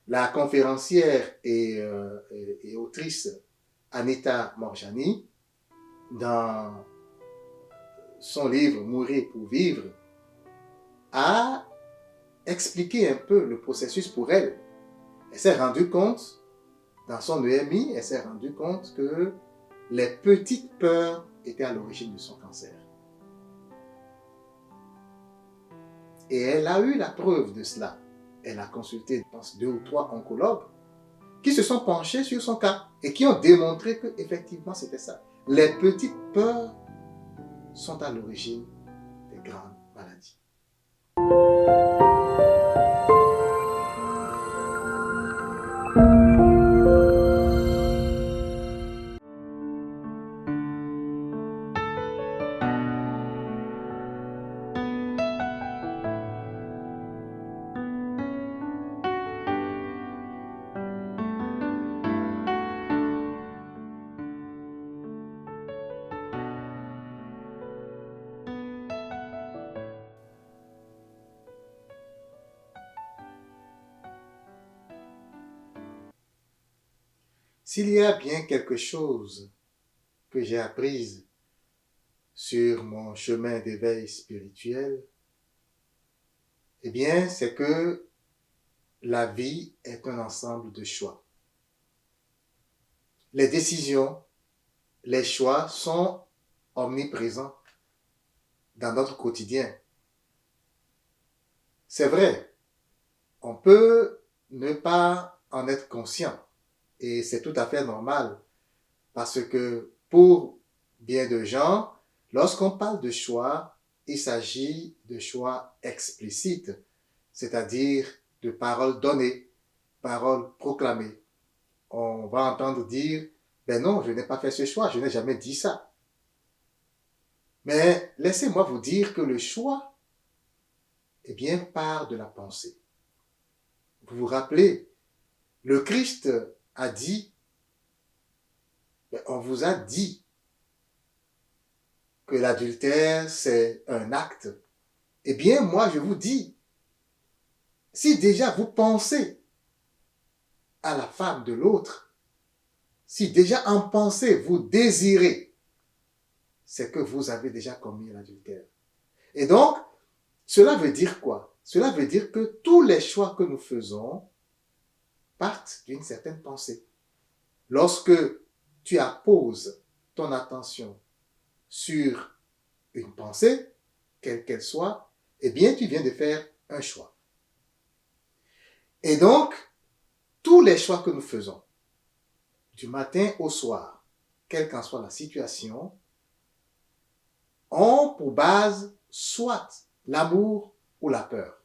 La conférencière et autrice Anita Moorjani, dans son livre Mourir pour vivre, a expliqué un peu le processus pour elle. Elle s'est rendue compte, dans son EMI, elle s'est rendue compte que les petites peurs étaient à l'origine de son cancer. Et elle a eu la preuve de cela. Elle a consulté, je pense, 2 ou 3 oncologues qui se sont penchés sur son cas et qui ont démontré qu'effectivement c'était ça. Les petites peurs sont à l'origine des grandes maladies. S'il y a bien quelque chose que j'ai appris sur mon chemin d'éveil spirituel, eh bien, c'est que la vie est un ensemble de choix. Les décisions, les choix sont omniprésents dans notre quotidien. C'est vrai, on peut ne pas en être conscient et c'est tout à fait normal parce que pour bien de gens, lorsqu'on parle de choix, il s'agit de choix explicites, c'est-à-dire de paroles données, paroles proclamées. On va entendre dire, ben non, je n'ai pas fait ce choix, je n'ai jamais dit ça. Mais laissez-moi vous dire que le choix, eh bien, part de la pensée. Vous vous rappelez, le Christ a dit, ben, on vous a dit que l'adultère, c'est un acte. Eh bien, moi, je vous dis, si déjà vous pensez à la femme de l'autre, si déjà en pensée vous désirez, c'est que vous avez déjà commis l'adultère. Et donc, cela veut dire quoi? Cela veut dire que tous les choix que nous faisons partent d'une certaine pensée. Lorsque tu apposes ton attention sur une pensée, quelle qu'elle soit, eh bien, tu viens de faire un choix. Et donc, tous les choix que nous faisons, du matin au soir, quelle qu'en soit la situation, ont pour base soit l'amour ou la peur.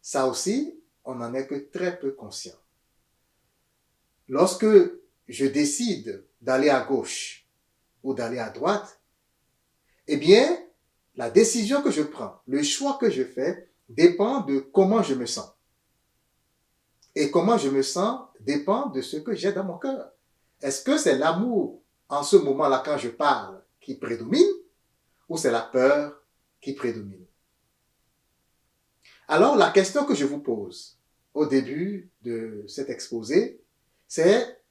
Ça aussi, on n'en est que très peu conscient. Lorsque je décide d'aller à gauche ou d'aller à droite, eh bien, la décision que je prends, le choix que je fais, dépend de comment je me sens. Et comment je me sens dépend de ce que j'ai dans mon cœur. Est-ce que c'est l'amour en ce moment-là quand je parle qui prédomine ou c'est la peur qui prédomine? Alors, la question que je vous pose au début de cet exposé, c'est: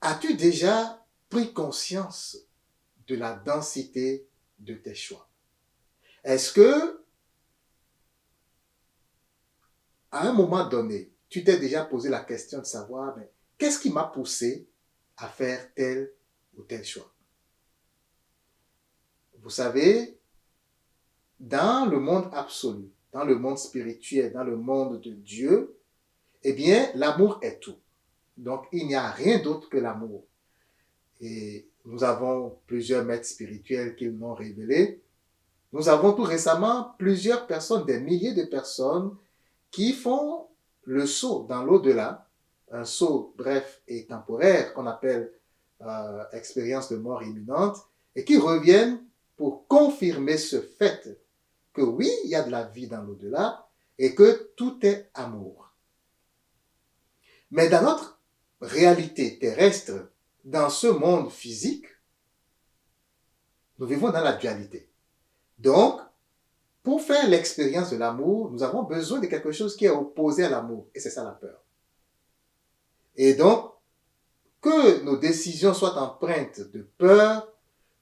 as-tu déjà pris conscience de la densité de tes choix? Est-ce que, à un moment donné, tu t'es déjà posé la question de savoir, mais qu'est-ce qui m'a poussé à faire tel ou tel choix? Vous savez, dans le monde absolu, dans le monde spirituel, dans le monde de Dieu, eh bien, l'amour est tout. Donc, il n'y a rien d'autre que l'amour. Et nous avons plusieurs maîtres spirituels qui nous ont révélé. Nous avons tout récemment plusieurs personnes, des milliers de personnes qui font le saut dans l'au-delà, un saut bref et temporaire qu'on appelle expérience de mort imminente, et qui reviennent pour confirmer ce fait que oui, il y a de la vie dans l'au-delà et que tout est amour. Mais dans notre réalité terrestre, dans ce monde physique, nous vivons dans la dualité. Donc, Pour faire l'expérience de l'amour, nous avons besoin de quelque chose qui est opposé à l'amour. Et c'est ça la peur. Et donc, que nos décisions soient empreintes de peur,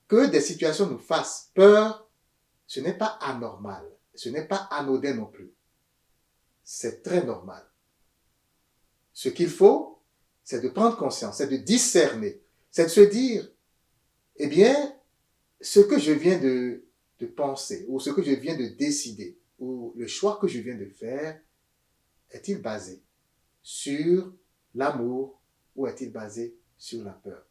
que des situations nous fassent peur, ce n'est pas anormal. Ce n'est pas anodin non plus. C'est très normal. Ce qu'il faut, c'est de prendre conscience, c'est de discerner, c'est de se dire, eh bien, ce que je viens de penser, ou ce que je viens de décider, ou le choix que je viens de faire, est-il basé sur l'amour ou est-il basé sur la peur?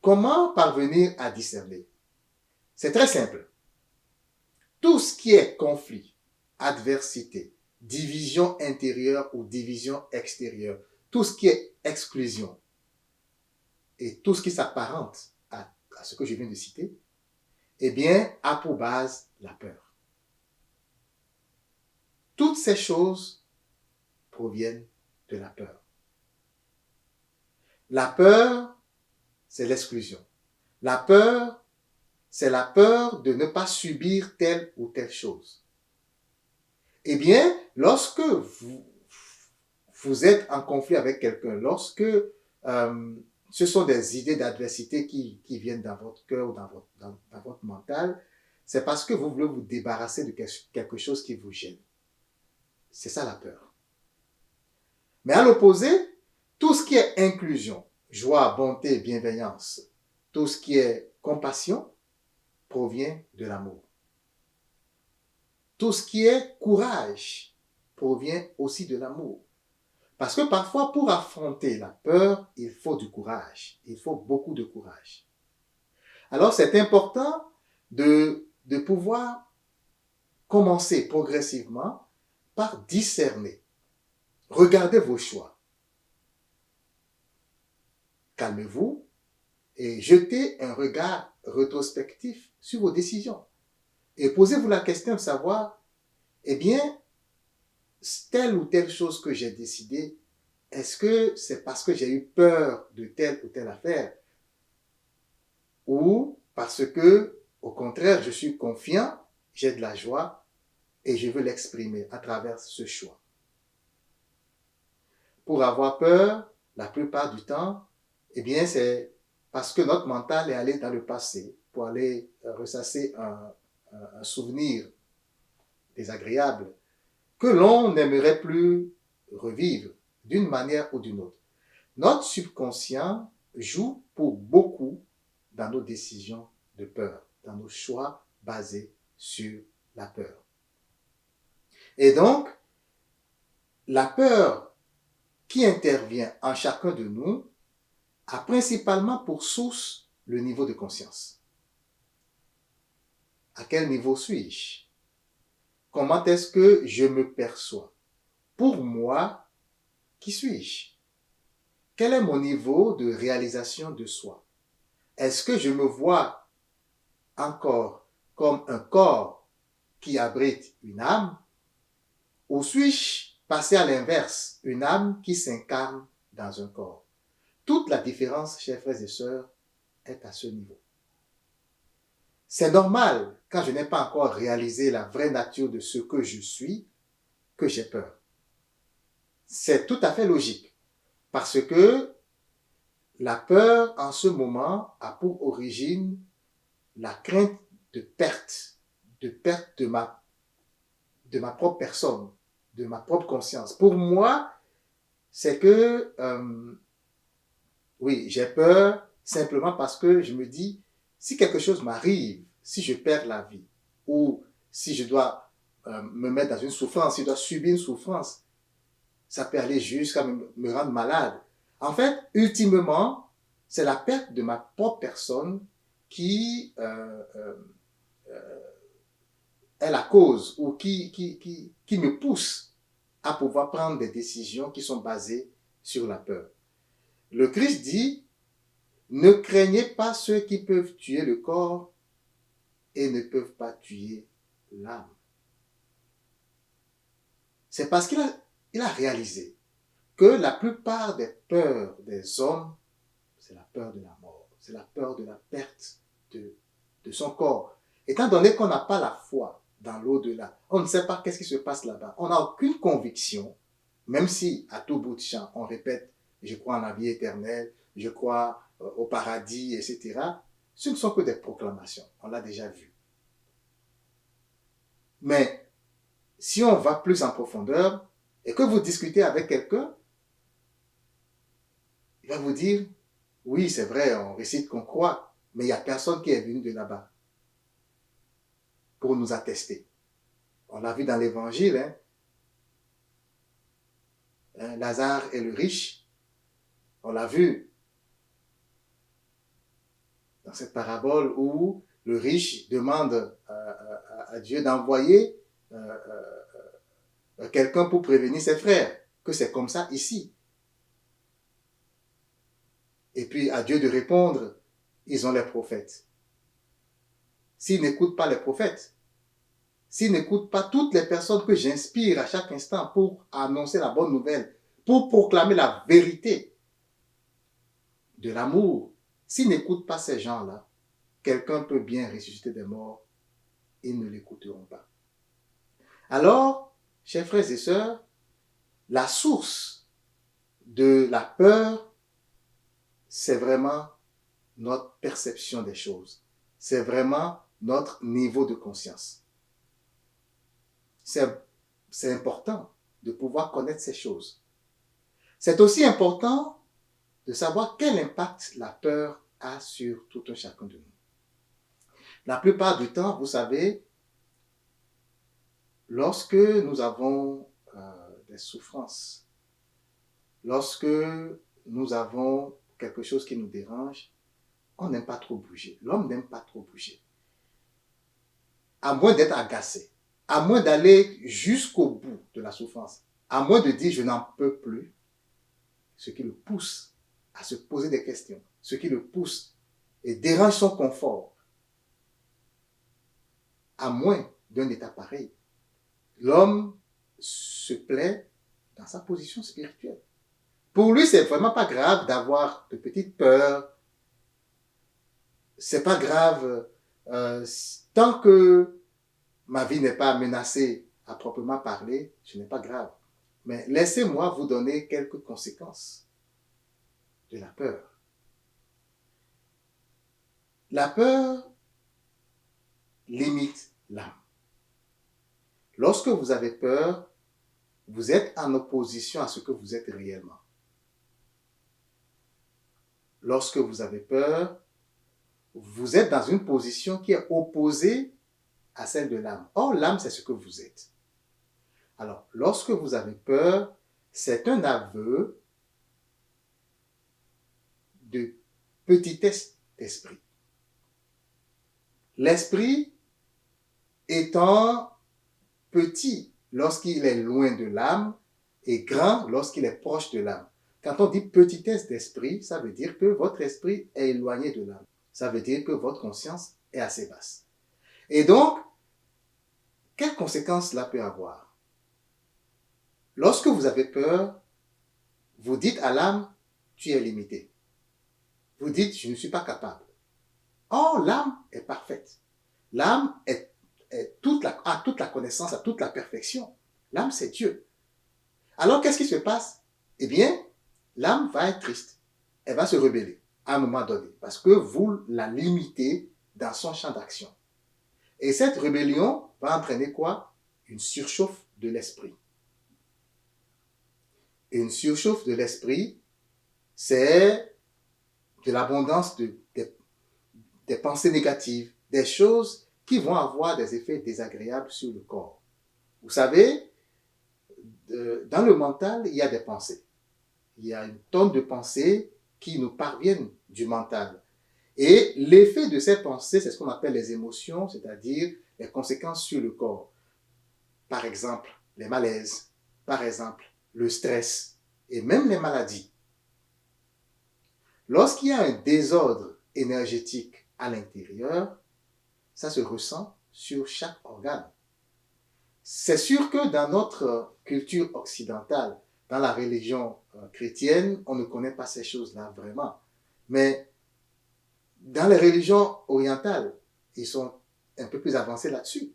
Comment parvenir à discerner? C'est très simple. Tout ce qui est conflit, adversité, division intérieure ou division extérieure, tout ce qui est exclusion et tout ce qui s'apparente à ce que je viens de citer, eh bien, a pour base la peur. Toutes ces choses proviennent de la peur. La peur, c'est l'exclusion. La peur, c'est la peur de ne pas subir telle ou telle chose. Eh bien, lorsque vous êtes en conflit avec quelqu'un, lorsque ce sont des idées d'adversité qui viennent dans votre cœur ou dans votre mental, c'est parce que vous voulez vous débarrasser de quelque chose qui vous gêne. C'est ça la peur. Mais à l'opposé, tout ce qui est inclusion, joie, bonté, bienveillance, tout ce qui est compassion provient de l'amour. Tout ce qui est courage provient aussi de l'amour. Parce que parfois, pour affronter la peur, il faut du courage. Il faut beaucoup de courage. Alors, c'est important de pouvoir commencer progressivement par discerner. Regardez vos choix. Calmez-vous et jetez un regard rétrospectif sur vos décisions. Et posez-vous la question de savoir, eh bien, telle ou telle chose que j'ai décidée, est-ce que c'est parce que j'ai eu peur de telle ou telle affaire? Ou parce que, au contraire, je suis confiant, j'ai de la joie et je veux l'exprimer à travers ce choix. Pour avoir peur, la plupart du temps, eh bien, c'est parce que notre mental est allé dans le passé pour aller ressasser un souvenir désagréable que l'on n'aimerait plus revivre d'une manière ou d'une autre. Notre subconscient joue pour beaucoup dans nos décisions de peur, dans nos choix basés sur la peur. Et donc, la peur qui intervient en chacun de nous a principalement pour source le niveau de conscience. À quel niveau suis-je? Comment est-ce que je me perçois? Pour moi, qui suis-je? Quel est mon niveau de réalisation de soi? Est-ce que je me vois encore comme un corps qui abrite une âme? Ou suis-je passé à l'inverse, une âme qui s'incarne dans un corps? Toute la différence, chers frères et sœurs, est à ce niveau. C'est normal, quand je n'ai pas encore réalisé la vraie nature de ce que je suis, que j'ai peur. C'est tout à fait logique, parce que la peur, en ce moment, a pour origine la crainte de perte de ma propre personne, de ma propre conscience. Pour moi, c'est que, oui, j'ai peur simplement parce que je me dis, si quelque chose m'arrive, si je perds la vie, ou si je dois me mettre dans une souffrance, si je dois subir une souffrance, ça peut aller jusqu'à me rendre malade. En fait, ultimement, c'est la perte de ma propre personne qui est la cause ou qui me pousse à pouvoir prendre des décisions qui sont basées sur la peur. Le Christ dit, ne craignez pas ceux qui peuvent tuer le corps et ne peuvent pas tuer l'âme. C'est parce qu'il a réalisé que la plupart des peurs des hommes, c'est la peur de la mort, c'est la peur de la perte de son corps. Étant donné qu'on n'a pas la foi dans l'au-delà. On ne sait pas qu'est-ce qui se passe là-bas. On n'a aucune conviction, même si à tout bout de champ, on répète, je crois en la vie éternelle, je crois au paradis, etc. Ce ne sont que des proclamations. On l'a déjà vu. Mais si on va plus en profondeur et que vous discutez avec quelqu'un, il va vous dire, oui, c'est vrai, on récite qu'on croit, mais il n'y a personne qui est venu de là-bas pour nous attester. On l'a vu dans l'évangile, Lazare et le riche, on l'a vu dans cette parabole où le riche demande à Dieu d'envoyer quelqu'un pour prévenir ses frères, que c'est comme ça ici. Et puis à Dieu de répondre, ils ont les prophètes. S'ils n'écoutent pas les prophètes, s'ils n'écoutent pas toutes les personnes que j'inspire à chaque instant pour annoncer la bonne nouvelle, pour proclamer la vérité de l'amour, s'ils n'écoutent pas ces gens-là, quelqu'un peut bien ressusciter des morts, ils ne l'écouteront pas. Alors, chers frères et sœurs, la source de la peur, c'est vraiment notre perception des choses. C'est vraiment notre niveau de conscience. C'est important de pouvoir connaître ces choses. C'est aussi important de savoir quel impact la peur a sur tout un chacun de nous. La plupart du temps, vous savez, lorsque nous avons des souffrances, lorsque nous avons quelque chose qui nous dérange, on n'aime pas trop bouger. L'homme n'aime pas trop bouger. À moins d'être agacé, à moins d'aller jusqu'au bout de la souffrance, à moins de dire je n'en peux plus, ce qui le pousse à se poser des questions, ce qui le pousse et dérange son confort, à moins d'un état pareil, l'homme se plaît dans sa position spirituelle. Pour lui, c'est vraiment pas grave d'avoir de petites peurs. C'est pas grave tant que ma vie n'est pas menacée à proprement parler, ce n'est pas grave. Mais laissez-moi vous donner quelques conséquences de la peur. La peur limite l'âme. Lorsque vous avez peur, vous êtes en opposition à ce que vous êtes réellement. Lorsque vous avez peur, vous êtes dans une position qui est opposée à celle de l'âme. Or, l'âme, c'est ce que vous êtes. Alors, lorsque vous avez peur, c'est un aveu de petitesse d'esprit. L'esprit étant petit lorsqu'il est loin de l'âme et grand lorsqu'il est proche de l'âme. Quand on dit petitesse d'esprit, ça veut dire que votre esprit est éloigné de l'âme. Ça veut dire que votre conscience est assez basse. Et donc, quelles conséquences cela peut avoir? Lorsque vous avez peur, vous dites à l'âme, tu es limité. Vous dites, je ne suis pas capable. Or, l'âme est parfaite. L'âme a toute la connaissance, a toute la perfection. L'âme, c'est Dieu. Alors, qu'est-ce qui se passe? Eh bien, l'âme va être triste. Elle va se rebeller à un moment donné parce que vous la limitez dans son champ d'action. Et cette rébellion va entraîner quoi? Une surchauffe de l'esprit. Et une surchauffe de l'esprit, c'est de l'abondance des pensées négatives, des choses qui vont avoir des effets désagréables sur le corps. Vous savez, dans le mental, il y a des pensées. Il y a une tonne de pensées qui nous parviennent du mental. Et l'effet de ces pensées, c'est ce qu'on appelle les émotions, c'est-à-dire les conséquences sur le corps. Par exemple, les malaises, par exemple, le stress et même les maladies. Lorsqu'il y a un désordre énergétique à l'intérieur, ça se ressent sur chaque organe. C'est sûr que dans notre culture occidentale, dans la religion chrétienne, on ne connaît pas ces choses-là vraiment. Mais dans les religions orientales, ils sont un peu plus avancés là-dessus.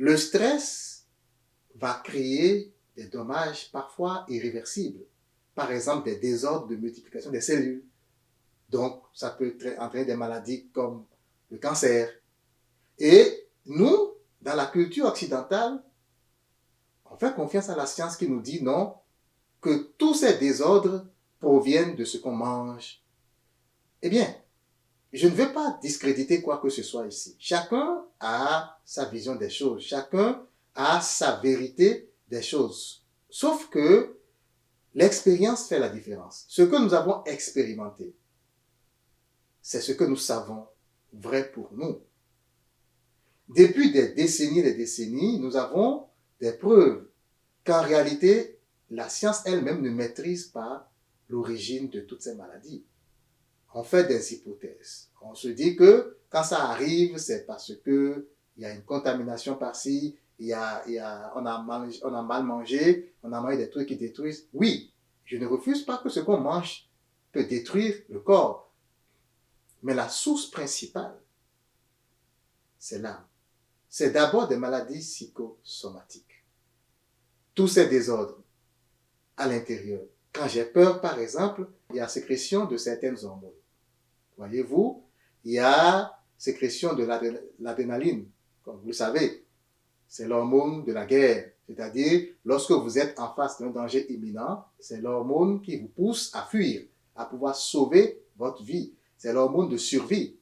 Le stress va créer des dommages parfois irréversibles. Par exemple, des désordres de multiplication des cellules. Donc, ça peut entraîner des maladies comme le cancer. Et nous, dans la culture occidentale, on fait confiance à la science qui nous dit non, que tous ces désordres proviennent de ce qu'on mange. Eh bien, je ne veux pas discréditer quoi que ce soit ici. Chacun a sa vision des choses. Chacun a sa vérité des choses. Sauf que l'expérience fait la différence. Ce que nous avons expérimenté, c'est ce que nous savons vrai pour nous. Depuis des décennies, nous avons des preuves qu'en réalité, la science elle-même ne maîtrise pas l'origine de toutes ces maladies. On fait des hypothèses. On se dit que quand ça arrive, c'est parce que il y a une contamination par-ci, on a mal mangé, on a mangé des trucs qui détruisent. Oui, je ne refuse pas que ce qu'on mange peut détruire le corps. Mais la source principale, c'est l'âme. C'est d'abord des maladies psychosomatiques. Tous ces désordres à l'intérieur. Quand j'ai peur, par exemple, il y a sécrétion de certaines hormones. Voyez-vous, il y a sécrétion de l'adrénaline, comme vous le savez. C'est l'hormone de la guerre. C'est-à-dire, lorsque vous êtes en face d'un danger imminent, c'est l'hormone qui vous pousse à fuir, à pouvoir sauver votre vie. C'est l'hormone de survie.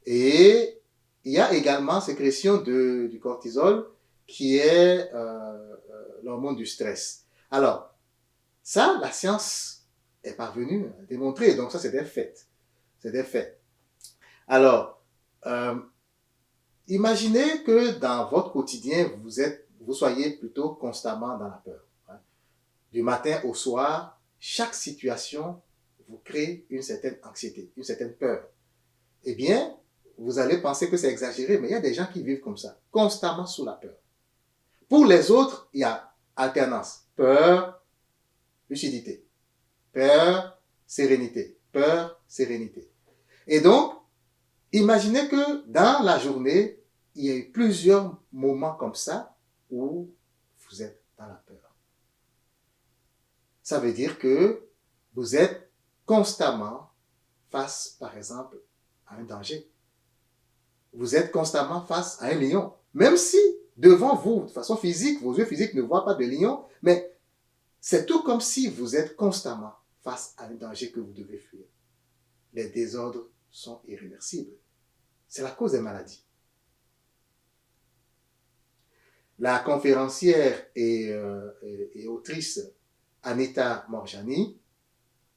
Et il y a également sécrétion du cortisol, qui est l'hormone du stress. Alors, ça, la science est parvenue à démontrer. Donc ça, c'est des faits. C'est des faits. Alors, imaginez que dans votre quotidien, vous soyez plutôt constamment dans la peur. Hein. Du matin au soir, chaque situation vous crée une certaine anxiété, une certaine peur. Eh bien, vous allez penser que c'est exagéré, mais il y a des gens qui vivent comme ça, constamment sous la peur. Pour les autres, il y a alternance. Peur, lucidité. Peur, sérénité. Peur, sérénité. Et donc, imaginez que dans la journée, il y a eu plusieurs moments comme ça où vous êtes dans la peur. Ça veut dire que vous êtes constamment face, par exemple, à un danger. Vous êtes constamment face à un lion. Même si, devant vous, de façon physique, vos yeux physiques ne voient pas de lion, mais c'est tout comme si vous êtes constamment face à un danger que vous devez fuir. Les désordres sont irréversibles. C'est la cause des maladies. La conférencière et autrice Anita Moorjani,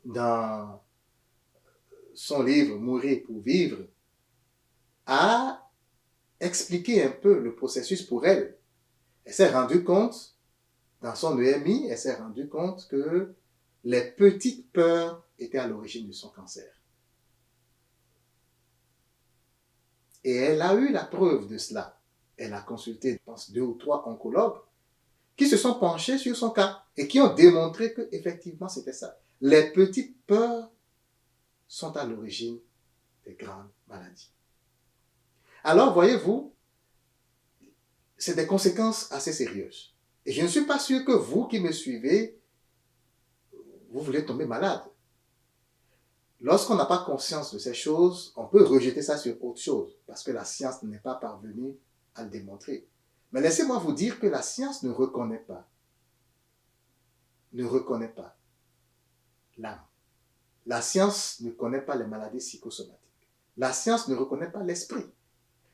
dans son livre Mourir pour vivre, a expliqué un peu le processus pour elle. Elle s'est rendue compte, dans son EMI, elle s'est rendue compte que les petites peurs étaient à l'origine de son cancer. Et elle a eu la preuve de cela. Elle a consulté, je pense, 2 ou 3 oncologues qui se sont penchés sur son cas et qui ont démontré qu'effectivement c'était ça. Les petites peurs sont à l'origine des grandes maladies. Alors, voyez-vous, c'est des conséquences assez sérieuses. Et je ne suis pas sûr que vous qui me suivez, vous voulez tomber malade. Lorsqu'on n'a pas conscience de ces choses, on peut rejeter ça sur autre chose, parce que la science n'est pas parvenue à le démontrer. Mais laissez-moi vous dire que la science ne reconnaît pas l'âme. La science ne connaît pas les maladies psychosomatiques. La science ne reconnaît pas l'esprit.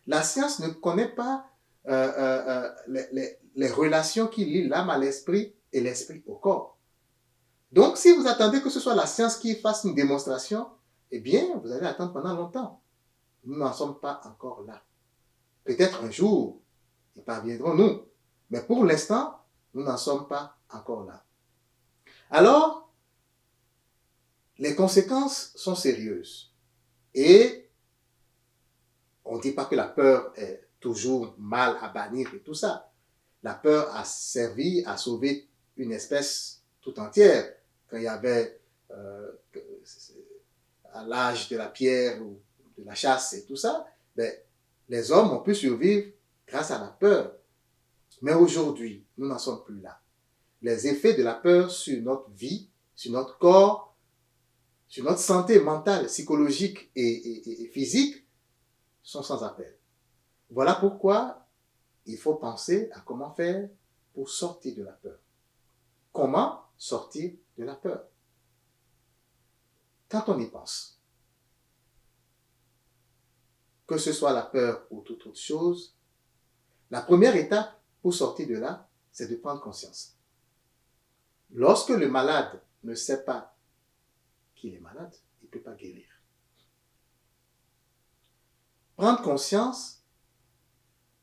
La science ne connaît pas les relations qui lient l'âme à l'esprit et l'esprit au corps. Donc, si vous attendez que ce soit la science qui fasse une démonstration, eh bien, vous allez attendre pendant longtemps. Nous n'en sommes pas encore là. Peut-être un jour, y parviendrons-nous. Mais pour l'instant, nous n'en sommes pas encore là. Alors, les conséquences sont sérieuses. Et on ne dit pas que la peur est toujours mal à bannir et tout ça. La peur a servi à sauver une espèce tout entière. Quand il y avait à l'âge de la pierre ou de la chasse et tout ça, ben, les hommes ont pu survivre grâce à la peur. Mais aujourd'hui, nous n'en sommes plus là. Les effets de la peur sur notre vie, sur notre corps, sur notre santé mentale, psychologique et physique sont sans appel. Voilà pourquoi il faut penser à comment faire pour sortir de la peur. Comment sortir de la peur? Quand on y pense, que ce soit la peur ou toute autre chose, la première étape pour sortir de là, c'est de prendre conscience. Lorsque le malade ne sait pas qu'il est malade, il ne peut pas guérir. Prendre conscience,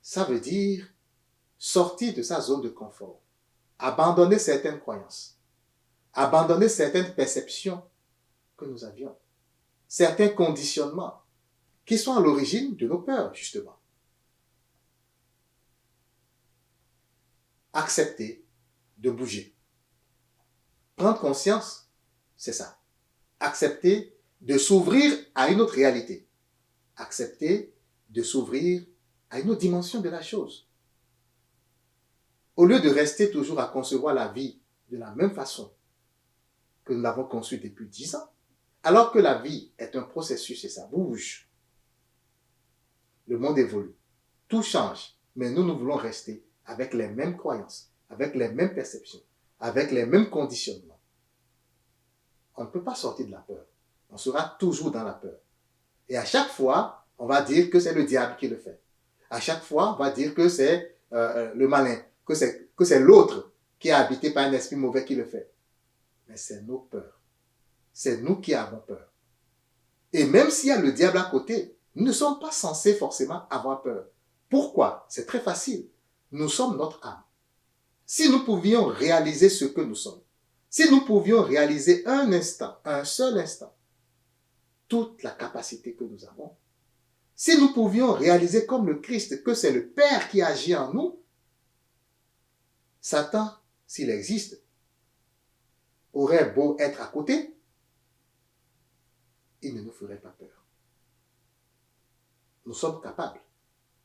ça veut dire sortir de sa zone de confort, abandonner certaines croyances, abandonner certaines perceptions que nous avions, certains conditionnements qui sont à l'origine de nos peurs, justement. Accepter de bouger. Prendre conscience, c'est ça. Accepter de s'ouvrir à une autre réalité. Accepter de s'ouvrir à une autre dimension de la chose. Au lieu de rester toujours à concevoir la vie de la même façon que nous l'avons conçue depuis 10 ans, alors que la vie est un processus et ça bouge. Le monde évolue, tout change, mais nous voulons rester avec les mêmes croyances, avec les mêmes perceptions, avec les mêmes conditionnements. On ne peut pas sortir de la peur. On sera toujours dans la peur. Et à chaque fois, on va dire que c'est le diable qui le fait. À chaque fois, on va dire que c'est le malin, que c'est l'autre qui est habité par un esprit mauvais qui le fait. Mais c'est nos peurs. C'est nous qui avons peur. Et même s'il y a le diable à côté, nous ne sommes pas censés forcément avoir peur. Pourquoi? C'est très facile. Nous sommes notre âme. Si nous pouvions réaliser ce que nous sommes, si nous pouvions réaliser un instant, un seul instant, toute la capacité que nous avons, si nous pouvions réaliser comme le Christ que c'est le Père qui agit en nous, Satan, s'il existe, aurait beau être à côté, il ne nous ferait pas peur. Nous sommes capables.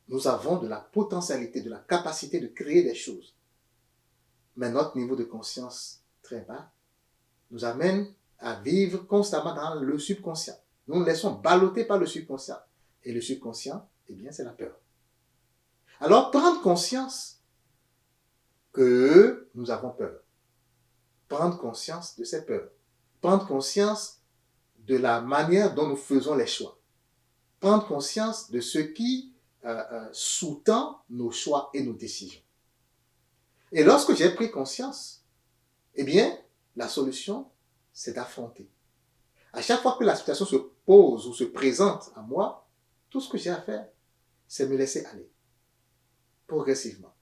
Nous avons de la potentialité, de la capacité de créer des choses. Mais notre niveau de conscience très bas nous amène à vivre constamment dans le subconscient. Nous nous laissons balloter par le subconscient. Et le subconscient, eh bien, c'est la peur. Alors, prendre conscience que nous avons peur. Prendre conscience de ces peurs. Prendre conscience de la manière dont nous faisons les choix. Prendre conscience de ce qui sous-tend nos choix et nos décisions. Et lorsque j'ai pris conscience, eh bien, la solution, c'est d'affronter. À chaque fois que la situation se pose ou se présente à moi, tout ce que j'ai à faire, c'est me laisser aller, progressivement.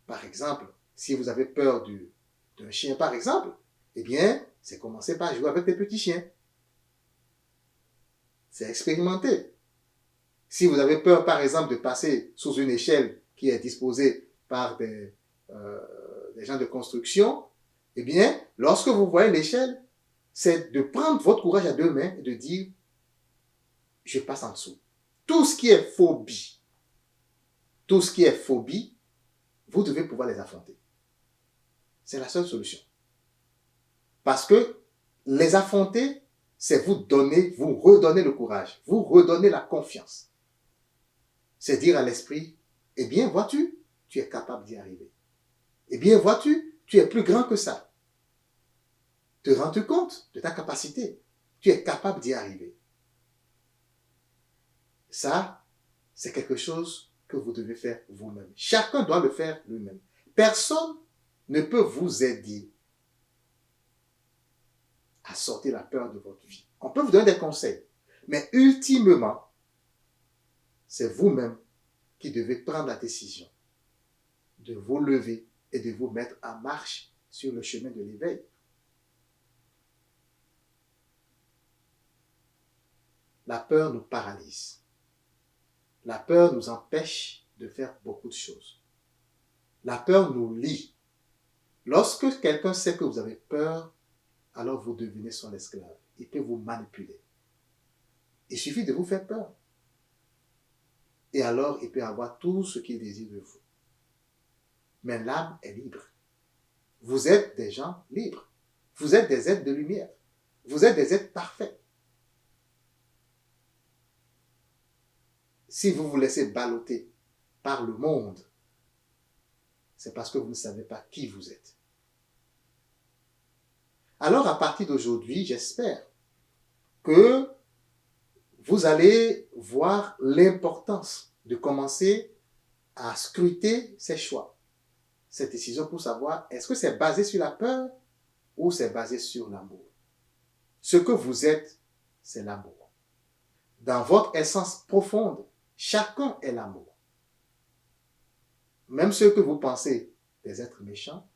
Par exemple, si vous avez peur d'un chien, par exemple, eh bien, c'est commencer par jouer avec des petits chiens. C'est expérimenter. Si vous avez peur, par exemple, de passer sous une échelle qui est disposée par des gens de construction, eh bien, lorsque vous voyez l'échelle, c'est de prendre votre courage à deux mains et de dire, je passe en dessous. Tout ce qui est phobie, vous devez pouvoir les affronter. C'est la seule solution. Parce que les affronter, c'est vous redonner le courage, vous redonner la confiance. C'est dire à l'esprit, eh bien, vois-tu, tu es capable d'y arriver. Eh bien, vois-tu, tu es plus grand que ça. Te rends-tu compte de ta capacité? Tu es capable d'y arriver. Ça, c'est quelque chose que vous devez faire vous-même. Chacun doit le faire lui-même. Personne ne peut vous aider à sortir la peur de votre vie. On peut vous donner des conseils, mais ultimement, c'est vous-même qui devez prendre la décision de vous lever et de vous mettre en marche sur le chemin de l'éveil. La peur nous paralyse. La peur nous empêche de faire beaucoup de choses. La peur nous lie. Lorsque quelqu'un sait que vous avez peur, alors vous devenez son esclave. Il peut vous manipuler. Il suffit de vous faire peur. Et alors, il peut avoir tout ce qu'il désire de vous. mais l'âme est libre. Vous êtes des gens libres. Vous êtes des êtres de lumière. Vous êtes des êtres parfaits. Si vous vous laissez balloter par le monde, c'est parce que vous ne savez pas qui vous êtes. Alors, à partir d'aujourd'hui, j'espère que vous allez voir l'importance de commencer à scruter ces choix, ces décisions pour savoir est-ce que c'est basé sur la peur ou c'est basé sur l'amour. Ce que vous êtes, c'est l'amour. Dans votre essence profonde, chacun est l'amour. Même ceux que vous pensez des êtres méchants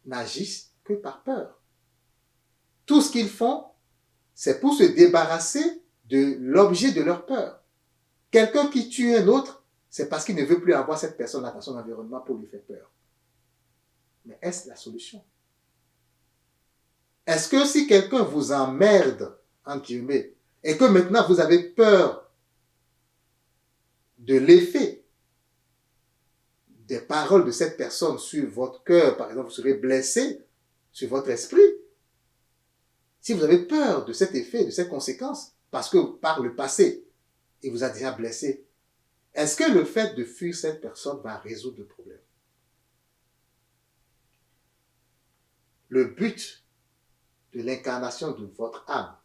n'agissent que par peur. Tout ce qu'ils font, c'est pour se débarrasser de l'objet de leur peur. Quelqu'un qui tue un autre, c'est parce qu'il ne veut plus avoir cette personne-là dans son environnement pour lui faire peur. Mais est-ce la solution? Est-ce que si quelqu'un vous emmerde, entre guillemets, et que maintenant vous avez peur de l'effet des paroles de cette personne sur votre cœur, par exemple, vous serez blessé sur votre esprit, si vous avez peur de cet effet, de cette conséquence, parce que par le passé, il vous a déjà blessé, est-ce que le fait de fuir cette personne va résoudre le problème? Le but de l'incarnation de votre âme,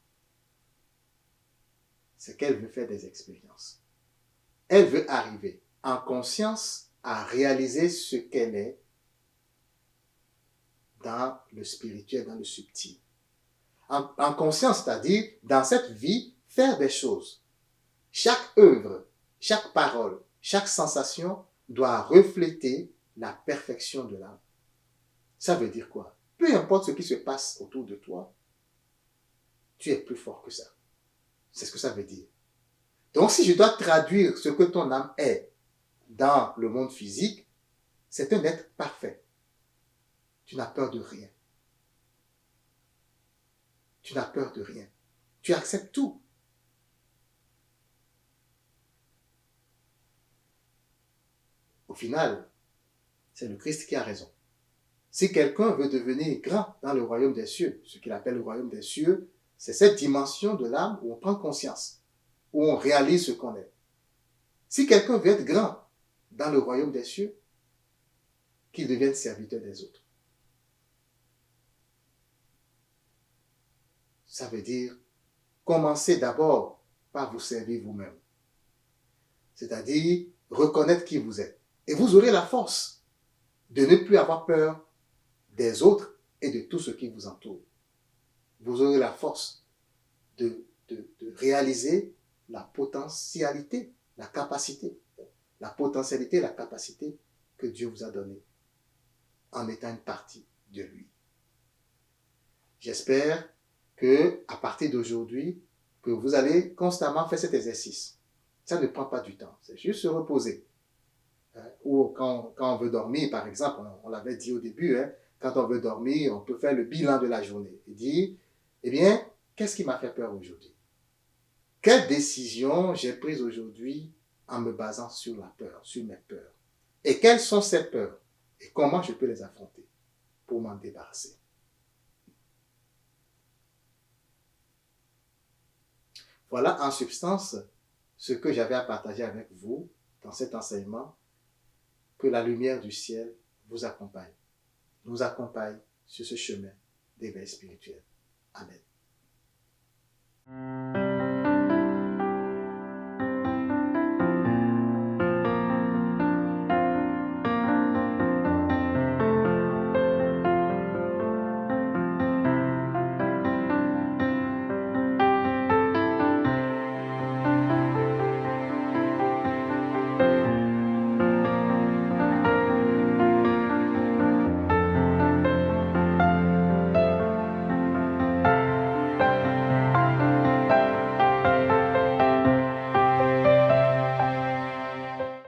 c'est qu'elle veut faire des expériences. Elle veut arriver en conscience à réaliser ce qu'elle est dans le spirituel, dans le subtil. En conscience, c'est-à-dire dans cette vie, faire des choses. Chaque œuvre, chaque parole, chaque sensation doit refléter la perfection de l'âme. Ça veut dire quoi? Peu importe ce qui se passe autour de toi, tu es plus fort que ça. C'est ce que ça veut dire. Donc, si je dois traduire ce que ton âme est dans le monde physique, c'est un être parfait. Tu n'as peur de rien. Tu n'as peur de rien. Tu acceptes tout. Au final, c'est le Christ qui a raison. Si quelqu'un veut devenir grand dans le royaume des cieux, ce qu'il appelle le royaume des cieux, c'est cette dimension de l'âme où on prend conscience, où on réalise ce qu'on est. Si quelqu'un veut être grand dans le royaume des cieux, qu'il devienne serviteur des autres. Ça veut dire, commencez d'abord par vous servir vous-même. C'est-à-dire, reconnaître qui vous êtes. Et vous aurez la force de ne plus avoir peur des autres et de tout ce qui vous entoure. Vous aurez la force de réaliser la potentialité, la capacité. La potentialité, la capacité que Dieu vous a donnée en étant une partie de lui. J'espère que à partir d'aujourd'hui, que vous allez constamment faire cet exercice. Ça ne prend pas du temps, c'est juste se reposer. Ou quand on veut dormir, par exemple, on l'avait dit au début, quand on veut dormir, on peut faire le bilan de la journée et dire, eh bien, qu'est-ce qui m'a fait peur aujourd'hui? Quelle décision j'ai prise aujourd'hui en me basant sur la peur, sur mes peurs? Et quelles sont ces peurs? Et comment je peux les affronter pour m'en débarrasser? Voilà en substance ce que j'avais à partager avec vous dans cet enseignement. Que la lumière du ciel vous accompagne, nous accompagne sur ce chemin d'éveil spirituel. Amen.